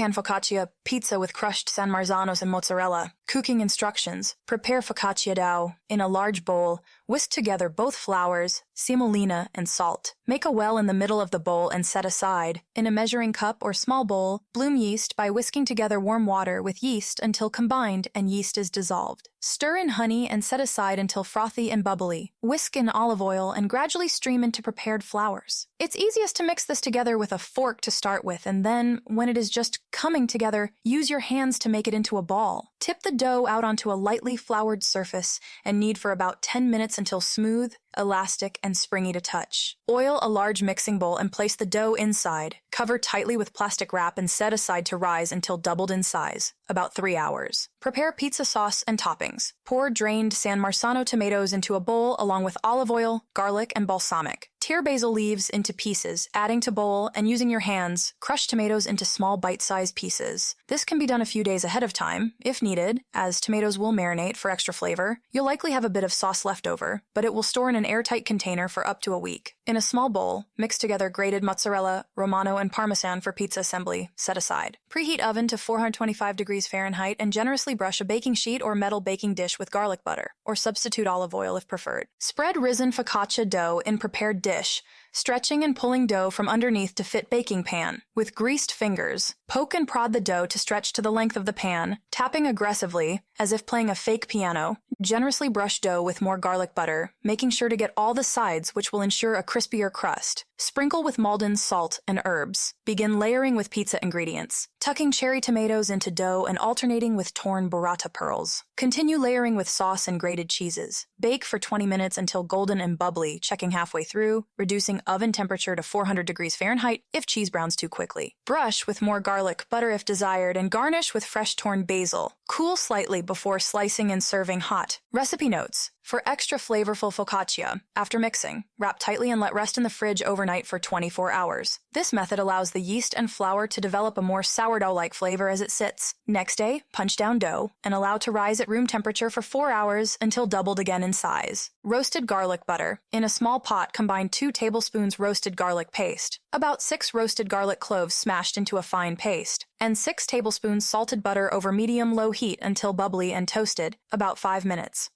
pan focaccia pizza with crushed San Marzanos and mozzarella. Cooking instructions. Prepare focaccia dough. In a large bowl, whisk together both flours, semolina, and salt. Make a well in the middle of the bowl and set aside. In a measuring cup or small bowl, bloom yeast by whisking together warm water with yeast until combined and yeast is dissolved. Stir in honey and set aside until frothy and bubbly. Whisk in olive oil and gradually stream into prepared flours. It's easiest to mix this together with a fork to start with, and then, when it is just coming together, use your hands to make it into a ball. Tip the dough out onto a lightly floured surface and knead for about 10 minutes until smooth, elastic, and springy to touch. Oil a large mixing bowl and place the dough inside. Cover tightly with plastic wrap and set aside to rise until doubled in size, about 3 hours. Prepare pizza sauce and toppings. Pour drained San Marzano tomatoes into a bowl along with olive oil, garlic, and balsamic. Tear basil leaves into pieces, adding to bowl, and using your hands, crush tomatoes into small bite-sized pieces. This can be done a few days ahead of time, if needed, as tomatoes will marinate for extra flavor. You'll likely have a bit of sauce left over, but it will store in an airtight container for up to a week. In a small bowl, mix together grated mozzarella, Romano, and Parmesan for pizza assembly. Set aside. Preheat oven to 425 degrees Fahrenheit and generously brush a baking sheet or metal baking dish with garlic butter, or substitute olive oil if preferred. Spread risen focaccia dough in prepared dish, stretching and pulling dough from underneath to fit baking pan. With greased fingers, poke and prod the dough to stretch to the length of the pan, tapping aggressively, as if playing a fake piano. Generously brush dough with more garlic butter, making sure to get all the sides, which will ensure a crispier crust. Sprinkle with Maldon salt and herbs. Begin layering with pizza ingredients, tucking cherry tomatoes into dough and alternating with torn burrata pearls. Continue layering with sauce and grated cheeses. Bake for 20 minutes until golden and bubbly, checking halfway through, reducing oven temperature to 400 degrees Fahrenheit if cheese browns too quickly. Brush with more garlic butter if desired and garnish with fresh torn basil. Cool slightly before slicing and serving hot. Recipe notes. For extra flavorful focaccia, after mixing, wrap tightly and let rest in the fridge overnight for 24 hours. This method allows the yeast and flour to develop a more sourdough-like flavor as it sits. Next day, punch down dough and allow to rise at room temperature for 4 hours until doubled again in size. Roasted garlic butter. In a small pot, combine 2 tablespoons roasted garlic paste, about 6 roasted garlic cloves smashed into a fine paste, and 6 tablespoons salted butter over medium-low heat until bubbly and toasted, about 5 minutes.